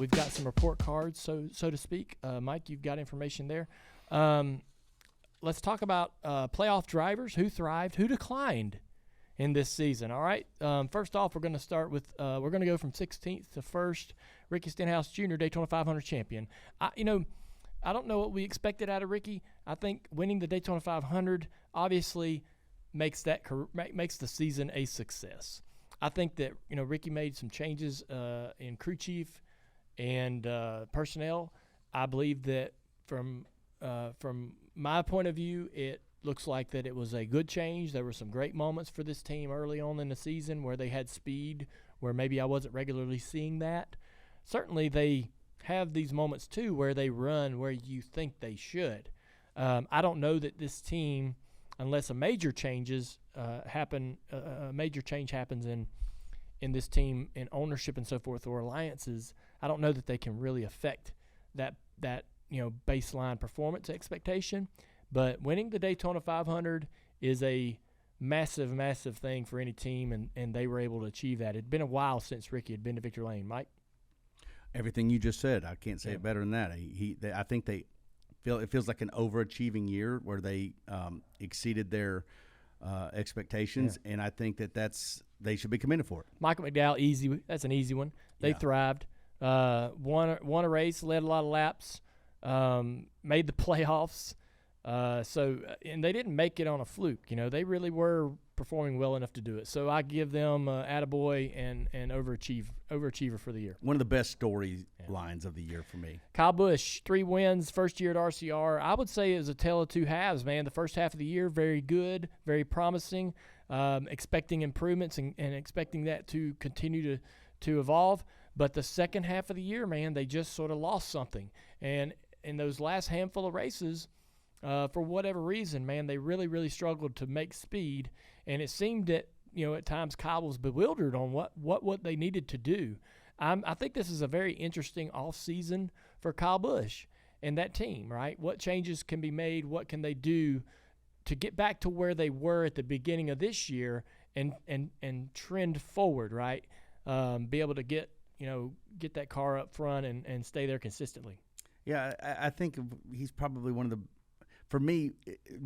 we've got some report cards, so to speak. Mike, you've got information there. Let's talk about playoff drivers, who thrived, who declined in this season. All right. First off, we're going to start with we're going to go from 16th to 1st. Ricky Stenhouse Jr., Daytona 500 champion. I don't know what we expected out of Ricky. I think winning the Daytona 500 obviously makes the season a success. I think that Ricky made some changes in crew chief and personnel. I believe that from my point of view, it looks like that it was a good change. There were some great moments for this team early on in the season where they had speed, where maybe I wasn't regularly seeing that. Certainly they have these moments too where they run where you think they should. I don't know that this team, unless a major change happens in this team in ownership and so forth, or alliances, I don't know that they can really affect that baseline performance expectation. But winning the Daytona 500 is a massive, massive thing for any team, and they were able to achieve that. It had been a while since Ricky had been to Victory Lane. Mike? Everything you just said, I can't say it better than that. I think it feels like an overachieving year where they exceeded their expectations, and I think they should be commended for it. Michael McDowell, that's an easy one. They thrived, won a race, led a lot of laps, made the playoffs. And they didn't make it on a fluke. They really were performing well enough to do it. So I give them attaboy and overachiever for the year. One of the best storylines of the year for me. Kyle Busch, 3 wins, first year at RCR. I would say it was a tale of two halves, man. The first half of the year, very good, very promising, expecting improvements and expecting that to continue to evolve. But the second half of the year, man, they just sort of lost something. And in those last handful of races, for whatever reason, man, they really, really struggled to make speed, and it seemed that at times Kyle was bewildered on what they needed to do. I think this is a very interesting off season for Kyle Busch and that team, right? What changes can be made? What can they do to get back to where they were at the beginning of this year and trend forward, right? Be able to get that car up front and stay there consistently. Yeah, I think he's probably one of the, for me,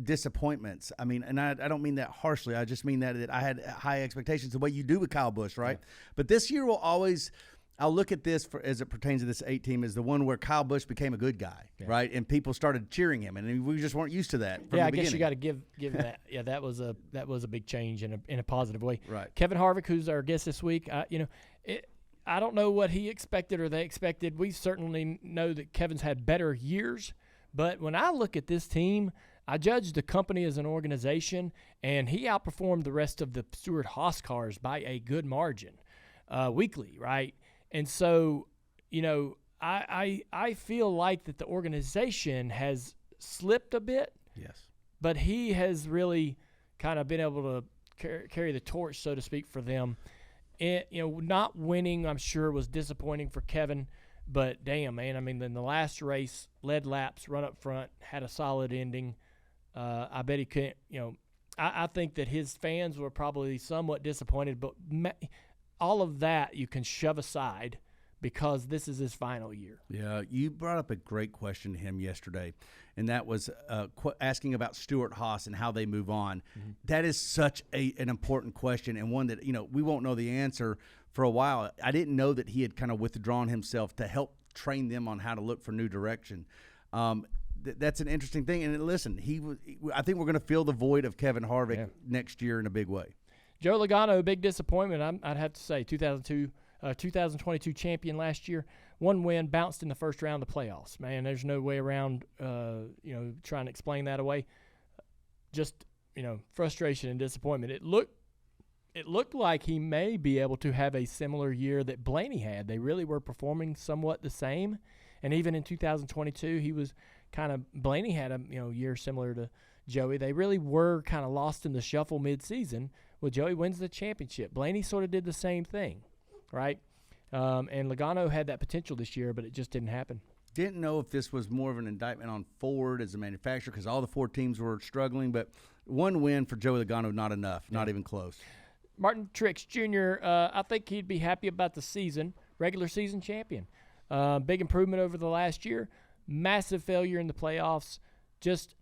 disappointments. I mean, and I don't mean that harshly. I just mean that I had high expectations, the way you do with Kyle Busch, right? Yeah. But this year I'll look at this as it pertains to this 8 team as the one where Kyle Busch became a good guy, right? And people started cheering him, and we just weren't used to that from the beginning. Guess you got to give that. Yeah, that was a big change in a positive way. Right. Kevin Harvick, who's our guest this week, I don't know what he expected or they expected. We certainly know that Kevin's had better years. But when I look at this team, I judge the company as an organization, and he outperformed the rest of the Stewart-Haas cars by a good margin weekly, right? And so, I feel like that the organization has slipped a bit. Yes. But he has really kind of been able to carry the torch, so to speak, for them. And, not winning, I'm sure, was disappointing for Kevin. But damn, man, I mean, in the last race, led laps, run up front, had a solid ending. I bet he couldn't, I think that his fans were probably somewhat disappointed, but all of that you can shove aside because this is his final year. Yeah, you brought up a great question to him yesterday, and that was asking about Stewart-Haas and how they move on. Mm-hmm. That is such an important question, and one that, we won't know the answer for a while. I didn't know that he had kind of withdrawn himself to help train them on how to look for new direction. That's an interesting thing. And listen, I think we're going to fill the void of Kevin Harvick next year in a big way. Joe Logano, big disappointment, I'd have to say. 2022 champion last year. 1 win, bounced in the first round of the playoffs. Man, there's no way around, trying to explain that away. Just, frustration and disappointment. It looked like he may be able to have a similar year that Blaney had. They really were performing somewhat the same. And even in 2022, he was Blaney had a year similar to Joey. They really were kind of lost in the shuffle mid-season. Well, Joey wins the championship. Blaney sort of did the same thing, right? And Logano had that potential this year, but it just didn't happen. Didn't know if this was more of an indictment on Ford as a manufacturer because all the Ford teams were struggling, but 1 win for Joey Logano, not enough, not even close. Martin Truex Jr., I think he'd be happy about the season, regular season champion. Big improvement over the last year. Massive failure in the playoffs. Just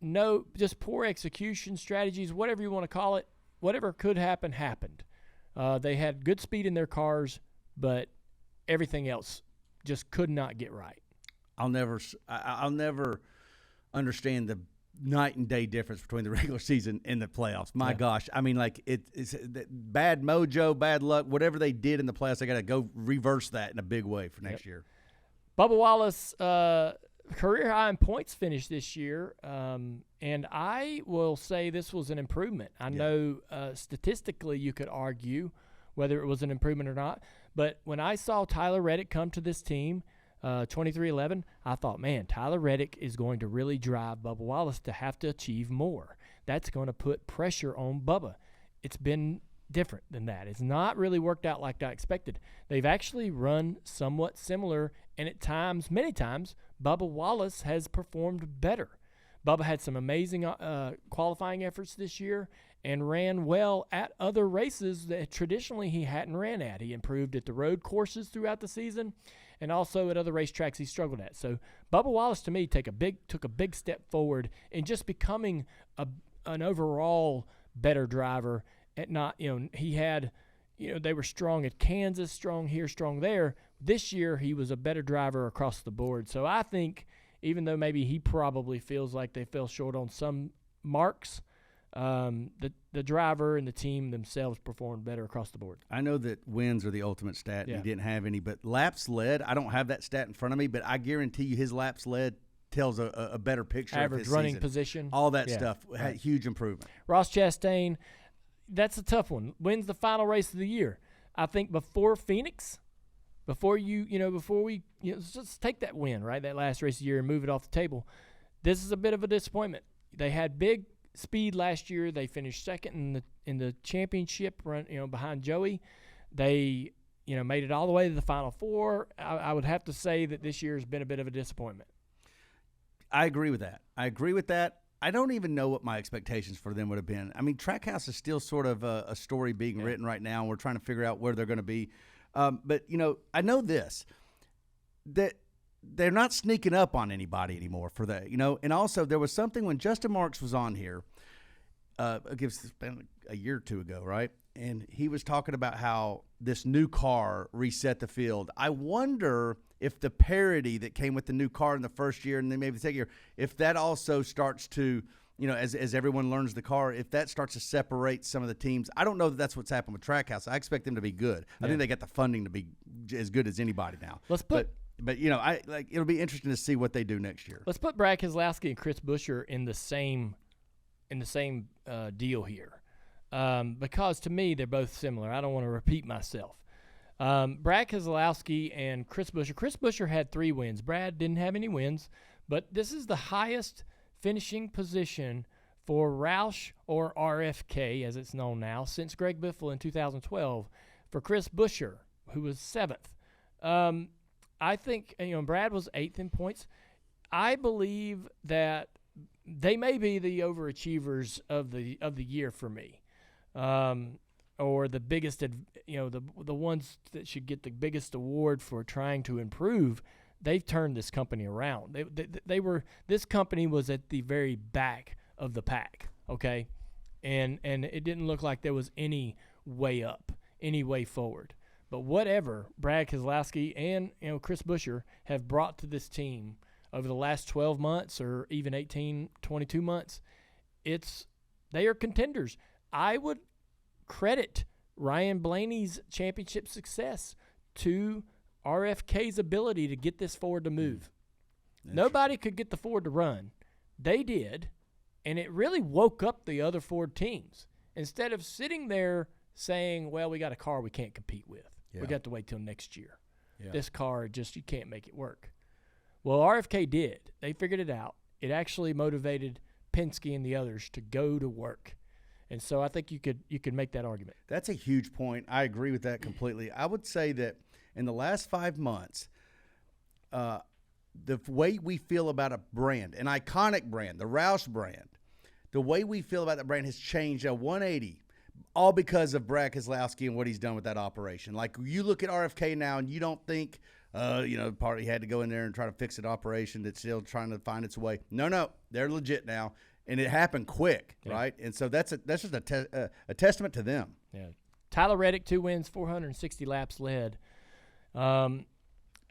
poor execution strategies, whatever you want to call it. Whatever could happen happened. They had good speed in their cars, but everything else just could not get right. I'll never understand the night and day difference between the regular season and the playoffs. My gosh. I mean, like it's bad mojo, bad luck, whatever they did in the playoffs, they got to go reverse that in a big way for next year. Bubba Wallace, career high in points finish this year. And I will say this was an improvement. I know statistically you could argue whether it was an improvement or not. But when I saw Tyler Reddick come to this team, 23-11, I thought, man, Tyler Reddick is going to really drive Bubba Wallace to have to achieve more. That's going to put pressure on Bubba. It's been different than that. It's not really worked out like I expected. They've actually run somewhat similar, and at times, many times, Bubba Wallace has performed better. Bubba had some amazing qualifying efforts this year and ran well at other races that traditionally he hadn't ran at. He improved at the road courses throughout the season and also at other racetracks he struggled at. So Bubba Wallace, to me, took a big step forward in just becoming an overall better driver. He had, they were strong at Kansas, strong here, strong there. This year he was a better driver across the board. So I think, even though maybe he probably feels like they fell short on some marks, the driver and the team themselves performed better across the board. I know that wins are the ultimate stat. Yeah. He didn't have any, but laps led, I don't have that stat in front of me, but I guarantee you his laps led tells a better picture average of his running season. Position. All that stuff had huge improvement. Ross Chastain, that's a tough one. Wins the final race of the year. I think before Phoenix, before we just take that win, right, that last race of the year and move it off the table, this is a bit of a disappointment. They had big speed last year. They finished second in the championship run, behind Joey. They, made it all the way to the Final Four. I would have to say that this year has been a bit of a disappointment. I agree with that. I don't even know what my expectations for them would have been. I mean, Trackhouse is still sort of a story being written right now, and we're trying to figure out where they're going to be. But, I know this, that they're not sneaking up on anybody anymore for that, And also, there was something when Justin Marks was on here, it's been a year or two ago, right? And he was talking about how this new car reset the field. I wonder if the parity that came with the new car in the first year and then maybe the second year, if that also starts to, as everyone learns the car, if that starts to separate some of the teams. I don't know that that's what's happened with Trackhouse. I expect them to be good. I think they got the funding to be as good as anybody now. But it'll be interesting to see what they do next year. Let's put Brad Keselowski and Chris Buescher in the same deal here, because to me they're both similar. I don't want to repeat myself. Brad Keselowski and Chris Buescher. Chris Buescher had 3 wins. Brad didn't have any wins, but this is the highest finishing position for Roush, or RFK as it's known now, since Greg Biffle in 2012 for Chris Buescher, who was 7th. I think Brad was 8th in points. I believe that they may be the overachievers of the year for me, or the biggest, the ones that should get the biggest award for trying to improve. They've turned this company around. This company was at the very back of the pack, okay, and it didn't look like there was any way up, any way forward. But whatever Brad Keselowski and Chris Buescher have brought to this team over the last 12 months or even 18, 22 months, they are contenders. I would credit Ryan Blaney's championship success to RFK's ability to get this Ford to move. Nobody could get the Ford to run. They did, and it really woke up the other Ford teams. Instead of sitting there saying, well, we got a car we can't compete with. Yeah. We got to wait till next year. Yeah. This car, you can't make it work. Well, RFK did. They figured it out. It actually motivated Penske and the others to go to work. And so I think you could make that argument. That's a huge point. I agree with that completely. I would say that in the last 5 months, the way we feel about a brand, an iconic brand, the Roush brand, the way we feel about that brand has changed a 180, all because of Brad Keselowski and what he's done with that operation. Like, you look at RFK now and you don't think Party had to go in there and try to fix an operation that's still trying to find its way. No, they're legit now, and it happened quick, right? And so that's just a testament to them. Yeah, Tyler Reddick, 2 wins, 460 laps led.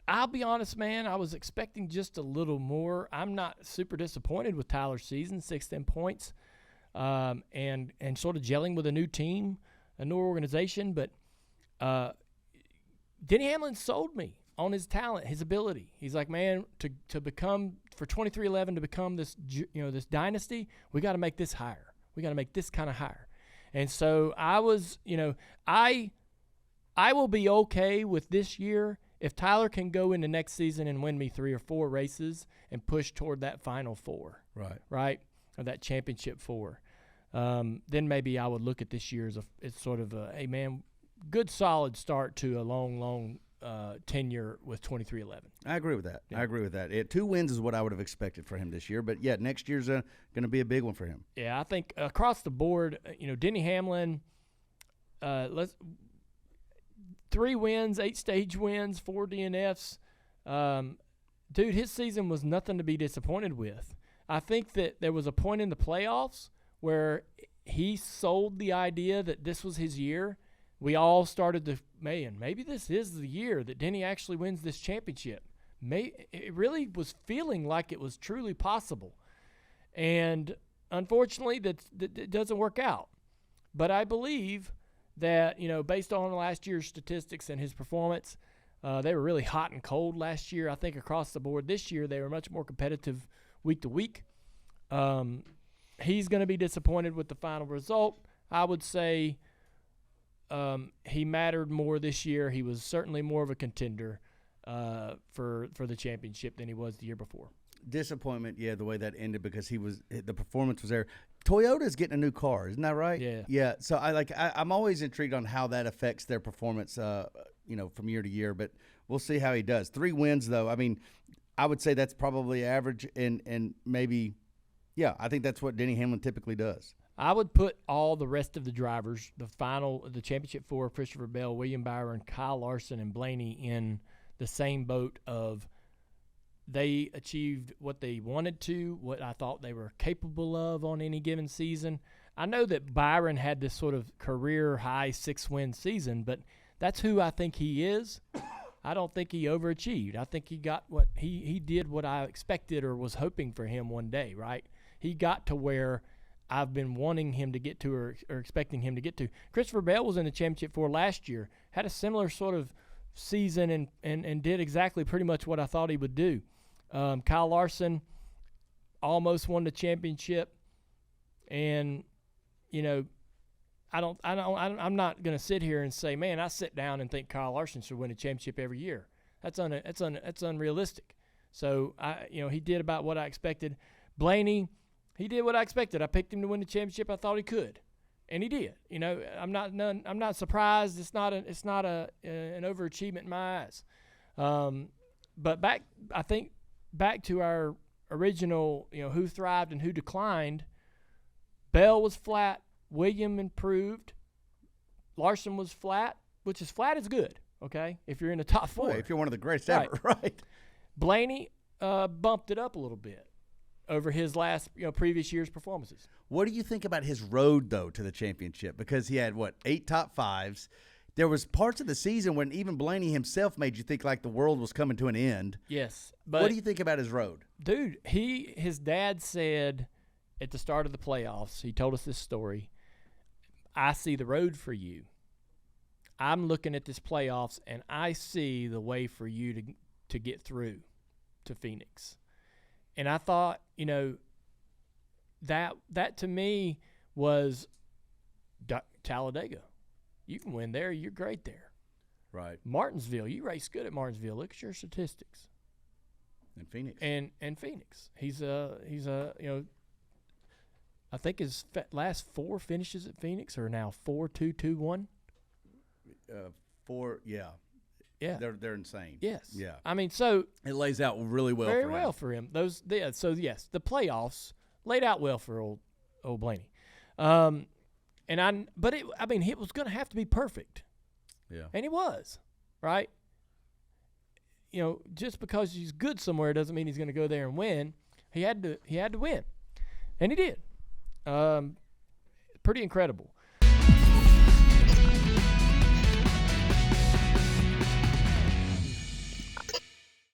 I'll be honest, man, I was expecting just a little more. I'm not super disappointed with Tyler's season, 6 points, and sort of gelling with a new team, a new organization. But Denny Hamlin sold me on his talent, his ability. He's like, man, to become, for 23XI to become this, this dynasty, we got to make this higher. We got to make this kind of higher. And so I was, I will be okay with this year if Tyler can go into next season and win me 3 or 4 races and push toward that final 4. Right? Or that championship 4. Then maybe I would look at this year as it's sort of a, hey, man, good solid start to a long tenure with 23XI. I agree with that. Yeah. I agree with that. 2 wins is what I would have expected for him this year. But, yeah, next year's going to be a big one for him. Yeah, I think across the board, Denny Hamlin, 3 wins, 8 stage wins, 4 DNFs. Dude, his season was nothing to be disappointed with. I think that there was a point in the playoffs where he sold the idea that this was his year. We all started to, man, maybe this is the year that Denny actually wins this championship. It really was feeling like it was truly possible. And unfortunately, that doesn't work out. But I believe that, based on last year's statistics and his performance, they were really hot and cold last year. I think across the board this year, they were much more competitive week to week. He's going to be disappointed with the final result. I would say he mattered more this year. He was certainly more of a contender for the championship than he was the year before. Disappointment, yeah, the way that ended, because the performance was there. Toyota's getting a new car, isn't that right? Yeah. So I'm always intrigued on how that affects their performance, from year to year. But we'll see how he does. 3 wins, though. I mean, I would say that's probably average, and maybe, yeah, I think that's what Denny Hamlin typically does. I would put all the rest of the drivers, the championship 4, Christopher Bell, William Byron, Kyle Larson, and Blaney, in the same boat of they achieved what they wanted to, what I thought they were capable of on any given season. I know that Byron had this sort of career-high 6-win season, but that's who I think he is. I don't think he overachieved. I think he got what he did what I expected or was hoping for him one day, right? He got to where I've been wanting him to get to or expecting him to get to. Christopher Bell was in the championship 4 last year, had a similar sort of season and did exactly pretty much what I thought he would do. Kyle Larson almost won the championship, and I'm not going to sit here and say, man, I sit down and think Kyle Larson should win a championship every year. That's unrealistic. So he did about what I expected. Blaney, he did what I expected. I picked him to win the championship. I thought he could, and he did. I'm not surprised. It's not an overachievement in my eyes. But back to our original, who thrived and who declined. Bell was flat. William improved. Larson was flat, which is flat is good, okay, if you're in the top 4. Boy, if you're one of the greatest ever, right. Blaney bumped it up a little bit over his last, previous year's performances. What do you think about his road, though, to the championship? Because he had, 8 top 5s. There was parts of the season when even Blaney himself made you think like the world was coming to an end. Yes. But what do you think about his road? Dude, his dad said at the start of the playoffs, he told us this story, I see the road for you. I'm looking at this playoffs, and I see the way for you to get through to Phoenix. And I thought, that to me was Talladega. You can win there. You're great there. Right. Martinsville. You race good at Martinsville. Look at your statistics. And Phoenix. And Phoenix. He's I think his last 4 finishes at Phoenix are now 4-2-2-1. 4, yeah. Yeah. They're insane. Yes. Yeah. I mean, so it lays out really well very for him. well for him. So yes, the playoffs laid out well for old Blaney. It was going to have to be perfect. Yeah. And it was, right? just because he's good somewhere doesn't mean he's going to go there and win. He had to win, and he did. Pretty incredible.